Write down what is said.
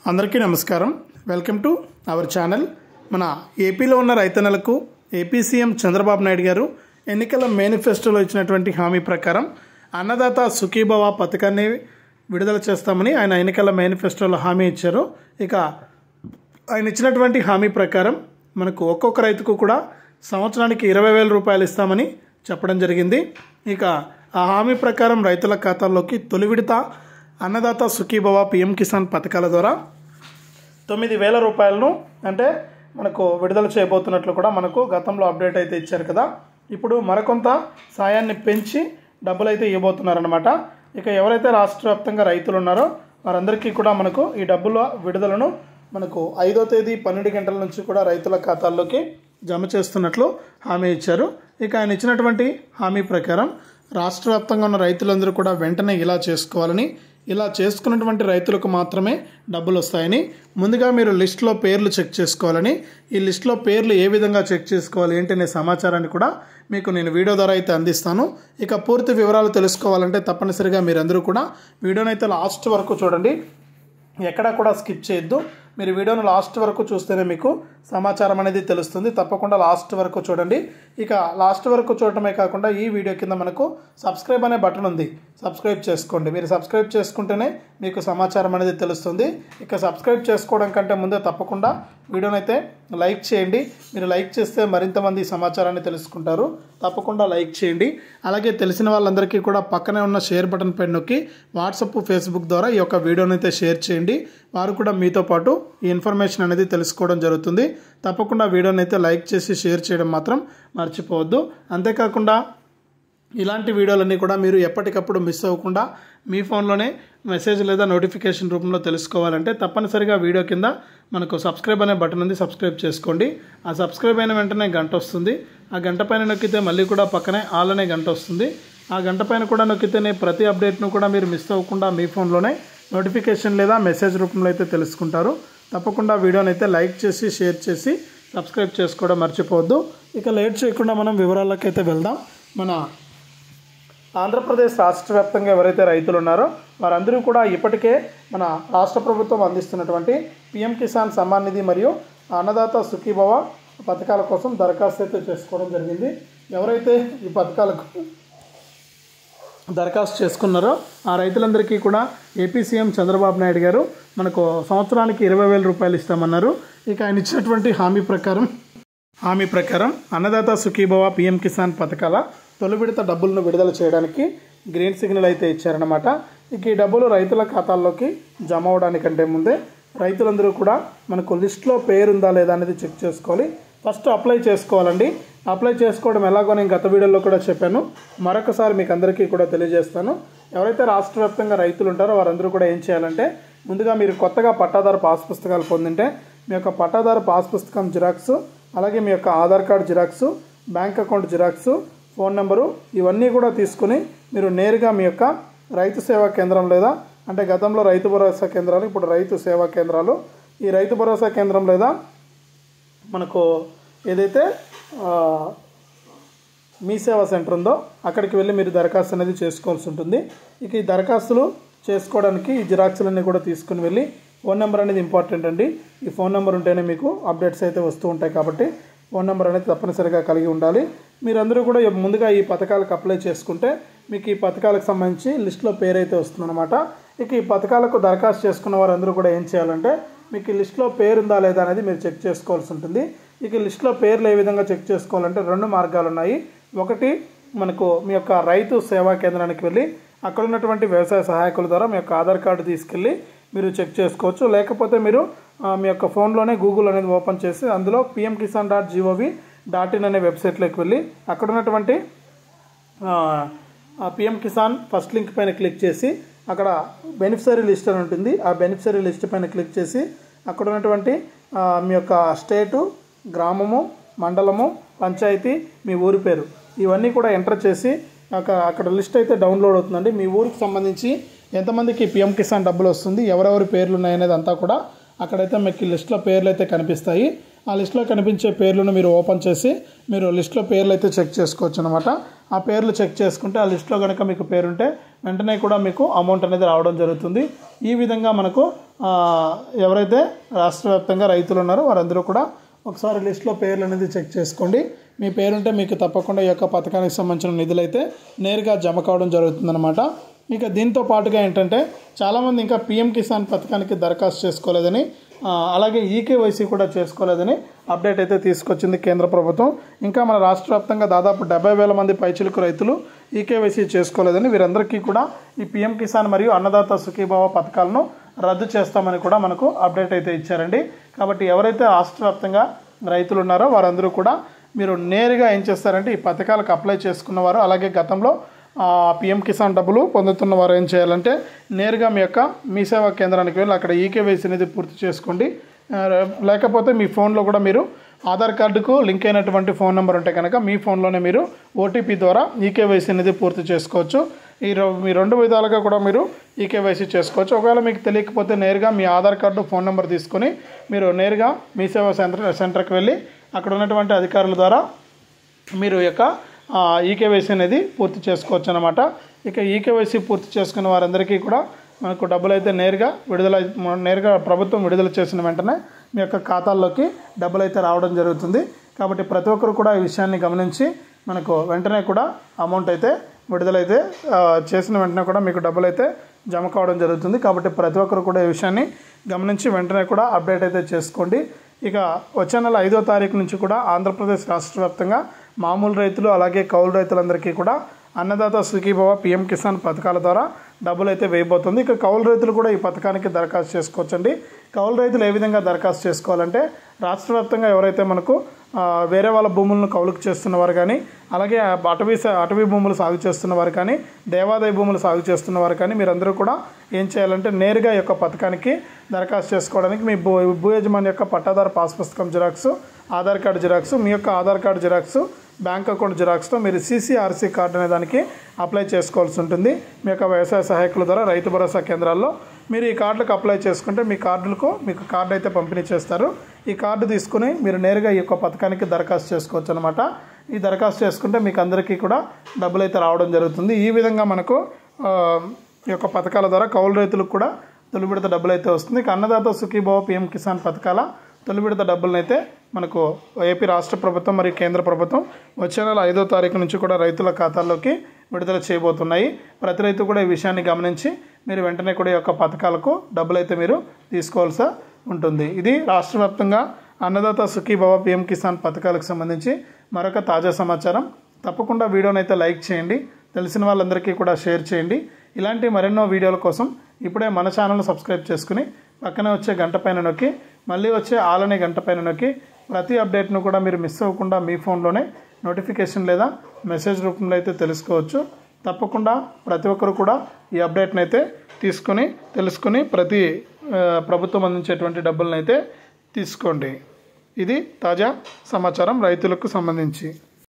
అందరికీ నమస్కారం. Welcome to our channel. మన ఏపీలో ఉన్న రైతన్నలకు ఏపీ సీఎం చంద్రబాబు నాయుడు గారు ఎన్నికల మేనిఫెస్టోలో ఇచ్చినటువంటి హామీ ప్రకారం అన్నదాత సుఖీభవ పథకాన్ని విడుదల చేస్తామని ఆయన ఎన్నికల మేనిఫెస్టోలో హామీ ఇచ్చారు. ఇక ఆయన ఇచ్చినటువంటి హామీ ప్రకారం మనకు ఒక్కొక్క రైతుకు కూడా సంవత్సరానికి 20,000 రూపాయలు ఇస్తామని చెప్పడం జరిగింది. ఇక ఆ హామీ ప్రకారం రైతుల ఖాతాల్లోకి తొలి విడత అన్నదాత సుఖీభవ పిఎం కిసాన్ పథకాల ద్వారా 9,000 రూపాయలను అంటే మనకు విడుదల చేయబోతున్నట్లు కూడా మనకు గతంలో అప్డేట్ అయితే ఇచ్చారు కదా. ఇప్పుడు మరికొంత సాయాన్ని పెంచి డబ్బులు అయితే ఇవ్వబోతున్నారనమాట. ఇక ఎవరైతే రాష్ట్ర వ్యాప్తంగా రైతులు ఉన్నారో వారందరికీ కూడా మనకు ఈ డబ్బుల విడుదలను మనకు 5వ తేదీ 12 గంటల నుంచి కూడా రైతుల ఖాతాల్లోకి జమ చేస్తున్నట్లు హామీ ఇచ్చారు. ఇక ఆయన ఇచ్చినటువంటి హామీ ప్రకారం రాష్ట్ర వ్యాప్తంగా ఉన్న రైతులందరూ కూడా వెంటనే ఇలా చేసుకోవాలని, ఇలా చేసుకున్నటువంటి రైతులకు మాత్రమే డబ్బులు వస్తాయని, ముందుగా మీరు లిస్టులో పేర్లు చెక్ చేసుకోవాలని, ఈ లిస్టులో పేర్లు ఏ విధంగా చెక్ చేసుకోవాలి ఏంటనే సమాచారాన్ని కూడా మీకు నేను వీడియో ద్వారా అయితే అందిస్తాను. ఇక పూర్తి వివరాలు తెలుసుకోవాలంటే తప్పనిసరిగా మీరందరూ కూడా వీడియోనైతే లాస్ట్ వరకు చూడండి, ఎక్కడా కూడా స్కిప్ చేయొద్దు. మీరు వీడియోను లాస్ట్ వరకు చూస్తేనే మీకు సమాచారం అనేది తెలుస్తుంది. తప్పకుండా లాస్ట్ వరకు చూడండి. ఇక లాస్ట్ వరకు చూడటమే కాకుండా ఈ వీడియో కింద మనకు సబ్స్క్రైబ్ అనే బటన్ ఉంది, సబ్స్క్రైబ్ చేసుకోండి. మీరు సబ్స్క్రైబ్ చేసుకుంటేనే మీకు సమాచారం అనేది తెలుస్తుంది. ఇక సబ్స్క్రైబ్ చేసుకోవడం కంటే ముందే తప్పకుండా వీడియోనైతే లైక్ చేయండి. మీరు లైక్ చేస్తే మరింత మంది సమాచారాన్ని తెలుసుకుంటారు. తప్పకుండా లైక్ చేయండి. అలాగే తెలిసిన వాళ్ళందరికీ కూడా పక్కనే ఉన్న షేర్ బటన్ పైన నొక్కి వాట్సాప్, ఫేస్బుక్ ద్వారా ఈ యొక్క వీడియోని అయితే షేర్ చేయండి. వారు కూడా మీతో పాటు ఈ ఇన్ఫర్మేషన్ అనేది తెలుసుకోవడం జరుగుతుంది. తప్పకుండా వీడియోని అయితే లైక్ చేసి షేర్ చేయడం మాత్రం మర్చిపోవద్దు. అంతేకాకుండా ఇలాంటి వీడియోలన్నీ కూడా మీరు ఎప్పటికప్పుడు మిస్ అవ్వకుండా మీ ఫోన్లోనే మెసేజ్ లేదా నోటిఫికేషన్ రూపంలో తెలుసుకోవాలంటే తప్పనిసరిగా వీడియో కింద మనకు సబ్స్క్రైబ్ అనే బటన్ ఉంది, సబ్స్క్రైబ్ చేసుకోండి. ఆ సబ్స్క్రైబ్ అయిన వెంటనే గంట వస్తుంది. ఆ గంట పైన నొక్కితే మళ్ళీ కూడా పక్కనే ఆల్ అనే గంట వస్తుంది. ఆ గంట పైన కూడా నొక్కితేనే ప్రతి అప్డేట్ను కూడా మీరు మిస్ అవ్వకుండా మీ ఫోన్లోనే నోటిఫికేషన్ లేదా మెసేజ్ రూపంలో అయితే తెలుసుకుంటారు. తప్పకుండా వీడియోని అయితే లైక్ చేసి షేర్ చేసి సబ్స్క్రైబ్ చేసుకోవడం మర్చిపోవద్దు. ఇక లేట్ చేయకుండా మనం వివరాలకు అయితే వెళ్దాం. మన ఆంధ్రప్రదేశ్ రాష్ట్ర వ్యాప్తంగా ఎవరైతే రైతులు ఉన్నారో వారందరూ కూడా ఇప్పటికే మన రాష్ట్ర ప్రభుత్వం అందిస్తున్నటువంటి పిఎం కిసాన్ సమ్మాన్ నిధి మరియు అన్నదాత సుఖీభవ పథకాల కోసం దరఖాస్తు అయితే చేసుకోవడం జరిగింది. ఎవరైతే ఈ పథకాలకు దరఖాస్తు చేసుకున్నారో ఆ రైతులందరికీ కూడా ఏపీ సీఎం చంద్రబాబు నాయుడు గారు మనకు సంవత్సరానికి 20,000 రూపాయలు ఇస్తామన్నారు. ఇక ఆయన ఇచ్చినటువంటి హామీ ప్రకారం అన్నదాత సుఖీభవ పిఎం కిసాన్ పథకాల తొలి విడత డబ్బులను విడుదల చేయడానికి గ్రీన్ సిగ్నల్ అయితే ఇచ్చారనమాట. ఇక ఈ డబ్బులు రైతుల ఖాతాల్లోకి జమ అవడానికంటే ముందే రైతులందరూ కూడా మనకు లిస్టులో పేరుందా లేదా అనేది చెక్ చేసుకోవాలి. ఫస్ట్ అప్లై చేసుకోవాలండి. అప్లై చేసుకోవడం ఎలాగో నేను గత వీడియోలో కూడా చెప్పాను, మరొకసారి మీకు అందరికీ కూడా తెలియజేస్తాను. ఎవరైతే రాష్ట్ర వ్యాప్తంగా రైతులు ఉంటారో వారందరూ కూడా ఏం చేయాలంటే ముందుగా మీరు కొత్తగా పట్టాదారు పాస్ పుస్తకాలు పొందింటే మీ యొక్క పట్టాదారు పాస్ పుస్తకం జిరాక్స్, అలాగే మీ యొక్క Aadhaar card xerox, bank account xerox, phone number ఇవన్నీ కూడా తీసుకుని మీరు నేరుగా మీ యొక్క రైతు సేవా కేంద్రం లేదా అంటే గతంలో రైతు భరోసా కేంద్రాలు, ఇప్పుడు రైతు సేవా కేంద్రాలు, ఈ రైతు భరోసా కేంద్రం లేదా మనకు ఏదైతే మీ సేవా సెంటర్ ఉందో అక్కడికి వెళ్ళి మీరు దరఖాస్తు అనేది చేసుకోవాల్సి ఉంటుంది. ఇక ఈ దరఖాస్తులు చేసుకోవడానికి ఈ జిరాక్సులన్నీ కూడా తీసుకుని వెళ్ళి ఫోన్ నెంబర్ అనేది ఇంపార్టెంట్ అండి. ఈ ఫోన్ నెంబర్ ఉంటేనే మీకు అప్డేట్స్ అయితే వస్తూ ఉంటాయి కాబట్టి ఫోన్ నెంబర్ అనేది తప్పనిసరిగా కలిగి ఉండాలి. మీరందరూ కూడా ముందుగా ఈ పథకాలకు అప్లై చేసుకుంటే మీకు ఈ పథకాలకు సంబంధించి లిస్టులో పేరు అయితే వస్తుందన్నమాట. ఇక ఈ పథకాలకు దరఖాస్తు చేసుకున్న వారందరూ కూడా ఏం చేయాలంటే మీకు ఈ లిస్టులో పేరుందా లేదా అనేది మీరు చెక్ చేసుకోవాల్సి ఉంటుంది. ఇక లిస్టులో పేర్లు ఏ విధంగా చెక్ చేసుకోవాలంటే 2 మార్గాలు ఉన్నాయి. ఒకటి మనకు మీ యొక్క రైతు సేవా కేంద్రానికి వెళ్ళి అక్కడ ఉన్నటువంటి వ్యవసాయ సహాయకుల ద్వారా మీ యొక్క ఆధార్ కార్డు తీసుకెళ్ళి మీరు చెక్ చేసుకోవచ్చు. లేకపోతే మీరు మీ యొక్క ఫోన్లోనే గూగుల్ అనేది ఓపెన్ చేసి అందులో pmkisan.gov.in అనే వెబ్సైట్లోకి వెళ్ళి అక్కడ ఉన్నటువంటి పిఎం కిసాన్ ఫస్ట్ లింక్ పైన క్లిక్ చేసి అక్కడ బెనిఫిషరీ లిస్ట్ అని ఉంటుంది. ఆ బెనిఫిషరీ లిస్ట్ పైన క్లిక్ చేసి అక్కడ ఉన్నటువంటి మీ యొక్క స్టేటు, గ్రామము, మండలము, పంచాయతీ, మీ ఊరి పేరు ఇవన్నీ కూడా ఎంటర్ చేసి అక్కడ లిస్ట్ అయితే డౌన్లోడ్ అవుతుందండి. మీ ఊరికి సంబంధించి ఎంతమందికి పిఎం కిసాన్ డబ్బులు వస్తుంది, ఎవరెవరి పేర్లు ఉన్నాయనేది అంతా కూడా అక్కడైతే మీకు లిస్టులో పేర్లు అయితే కనిపిస్తాయి. ఆ లిస్టులో కనిపించే పేర్లను మీరు ఓపెన్ చేసి మీరు లిస్టులో పేర్లు అయితే చెక్ చేసుకోవచ్చు అనమాట. ఆ పేర్లు చెక్ చేసుకుంటే ఆ లిస్టులో కనుక మీకు పేరుంటే వెంటనే కూడా మీకు అమౌంట్ అనేది రావడం జరుగుతుంది. ఈ విధంగా మనకు ఎవరైతే రాష్ట్ర వ్యాప్తంగా రైతులు ఉన్నారో వారందరూ కూడా ఒకసారి లిస్టులో పేర్లు అనేది చెక్ చేసుకోండి. మీ పేరుంటే మీకు తప్పకుండా ఈ యొక్క పథకానికి సంబంధించిన నిధులు అయితే నేరుగా జమ కావడం జరుగుతుందన్నమాట. ఇక దీంతో పాటుగా ఏంటంటే చాలామంది ఇంకా పీఎం కిసాన్ పథకానికి దరఖాస్తు చేసుకోలేదని, అలాగే ఈకేవైసీ కూడా చేసుకోలేదని అప్డేట్ అయితే తీసుకొచ్చింది కేంద్ర ప్రభుత్వం. ఇంకా మన రాష్ట్ర వ్యాప్తంగా దాదాపు 70,000 మంది పైచిలుకు రైతులు ఈకేవైసీ చేసుకోలేదని, వీరందరికీ కూడా ఈ పీఎం కిసాన్ మరియు అన్నదాత సుఖీభావ పథకాలను రద్దు చేస్తామని కూడా మనకు అప్డేట్ అయితే ఇచ్చారండి. కాబట్టి ఎవరైతే రాష్ట్ర వ్యాప్తంగా రైతులు ఉన్నారో వారందరూ కూడా మీరు నేరుగా ఏం చేస్తారంటే ఈ పథకాలకు అప్లై చేసుకున్నవారు, అలాగే గతంలో పీఎం కిసాన్ డబ్బులు పొందుతున్న వారు ఏం చేయాలంటే నేరుగా మీ యొక్క మీ సేవా కేంద్రానికి వెళ్ళి అక్కడ ఈకేవైసీ అనేది పూర్తి చేసుకోండి. లేకపోతే మీ ఫోన్లో కూడా మీరు ఆధార్ కార్డుకు లింక్ అయినటువంటి ఫోన్ నెంబర్ ఉంటే కనుక మీ ఫోన్లోనే మీరు ఓటీపీ ద్వారా ఈకేవైసీ అనేది పూర్తి చేసుకోవచ్చు. మీ 2 విధాలుగా కూడా మీరు ఈకేవైసీ చేసుకోవచ్చు. ఒకవేళ మీకు తెలియకపోతే నేరుగా మీ ఆధార్ కార్డు ఫోన్ నెంబర్ తీసుకొని మీరు నేరుగా మీ సేవా సెంటర్కి వెళ్ళి అక్కడ ఉన్నటువంటి అధికారుల ద్వారా మీరు యొక్క ఈకేవైసీ అనేది పూర్తి చేసుకోవచ్చు అనమాట. ఇక ఈకేవైసీ పూర్తి చేసుకున్న వారందరికీ కూడా మనకు డబ్బులు అయితే నేరుగా ప్రభుత్వం విడుదల చేసిన వెంటనే మీ యొక్క ఖాతాల్లోకి డబ్బులు అయితే రావడం జరుగుతుంది. కాబట్టి ప్రతి ఒక్కరు కూడా ఈ విషయాన్ని గమనించి మనకు వెంటనే కూడా అమౌంట్ అయితే విడుదలైతే చేసిన వెంటనే కూడా మీకు డబ్బులు అయితే జమ కావడం జరుగుతుంది. కాబట్టి ప్రతి ఒక్కరు కూడా ఈ విషయాన్ని గమనించి వెంటనే కూడా అప్డేట్ అయితే చేసుకోండి. ఇక వచ్చే నెల 5వ తారీఖు నుంచి కూడా ఆంధ్రప్రదేశ్ రాష్ట్ర వ్యాప్తంగా మామూలు రైతులు అలాగే కౌలు రైతులందరికీ కూడా అన్నదాత సుఖీభవ పీఎం కిసాన్ పథకాల ద్వారా డబ్బులు అయితే వేయబోతుంది. ఇక కౌలు రైతులు కూడా ఈ పథకానికి దరఖాస్తు చేసుకోవచ్చండి. కౌలు రైతులు ఏ విధంగా దరఖాస్తు చేసుకోవాలంటే రాష్ట్ర వ్యాప్తంగా ఎవరైతే మనకు వేరే వాళ్ళ భూములను కౌలుకు చేస్తున్నవారు కానీ, అలాగే అటవీ భూములు సాగు చేస్తున్నవారు కానీ, దేవాదాయ భూములు సాగు చేస్తున్నవారు కానీ మీరందరూ కూడా ఏం చేయాలంటే నేరుగా ఈ యొక్క పథకానికి దరఖాస్తు చేసుకోవడానికి మీ భూ యజమాని యొక్క పట్టాదారు పాస్ పుస్తకం జిరాక్స్, ఆధార్ కార్డు జిరాక్స్, మీ యొక్క Aadhaar card xerox, bank account జిరాక్స్తో మీరు CCRC కార్డు అనే దానికి అప్లై చేసుకోవాల్సి ఉంటుంది. మీ యొక్క వ్యవసాయ సహాయకుల ద్వారా రైతు భరోసా కేంద్రాల్లో మీరు ఈ కార్డులకు అప్లై చేసుకుంటే మీకు కార్డు అయితే పంపిణీ చేస్తారు. ఈ కార్డు తీసుకుని మీరు నేరుగా ఈ యొక్క పథకానికి దరఖాస్తు చేసుకోవచ్చు అనమాట. ఈ దరఖాస్తు చేసుకుంటే మీకు అందరికీ కూడా డబ్బులు అయితే రావడం జరుగుతుంది. ఈ విధంగా మనకు ఈ యొక్క పథకాల ద్వారా కౌలు రైతులకు కూడా తొలి విడత డబ్బులు అయితే వస్తుంది. ఇక అన్నదాత సుఖీభవ పీఎం కిసాన్ పథకాల తొలి విడత డబ్బులను అయితే మనకు ఏపీ రాష్ట్ర ప్రభుత్వం మరియు కేంద్ర ప్రభుత్వం వచ్చే నెల 5వ తారీఖు నుంచి కూడా రైతుల ఖాతాల్లోకి విడుదల చేయబోతున్నాయి. ప్రతి రైతు కూడా ఈ విషయాన్ని గమనించి మీరు వెంటనే కూడా ఈ యొక్క పథకాలకు డబ్బులు అయితే మీరు తీసుకోవాల్సి ఉంటుంది. ఇది రాష్ట్ర వ్యాప్తంగా అన్నదాత సుఖీభవ పీఎం కిసాన్ పథకాలకు సంబంధించి మరొక తాజా సమాచారం. తప్పకుండా వీడియోని అయితే లైక్ చేయండి, తెలిసిన వాళ్ళందరికీ కూడా షేర్ చేయండి. ఇలాంటి మరెన్నో వీడియోల కోసం ఇప్పుడే మన ఛానల్ను సబ్స్క్రైబ్ చేసుకుని పక్కనే వచ్చే గంట పైన నొక్కి మళ్ళీ వచ్చే ఆల్ అనే గంట పైన నొక్కి ప్రతి అప్డేట్ను కూడా మీరు మిస్ అవ్వకుండా మీ ఫోన్లోనే నోటిఫికేషన్ లేదా మెసేజ్ రూపంలో అయితే తెలుసుకోవచ్చు. తప్పకుండా ప్రతి ఒక్కరు కూడా ఈ అప్డేట్ని అయితే తెలుసుకుని ప్రతి ప్రభుత్వం అందించేటువంటి డబ్బులను అయితే తీసుకోండి. ఇది తాజా సమాచారం రైతులకు సంబంధించి.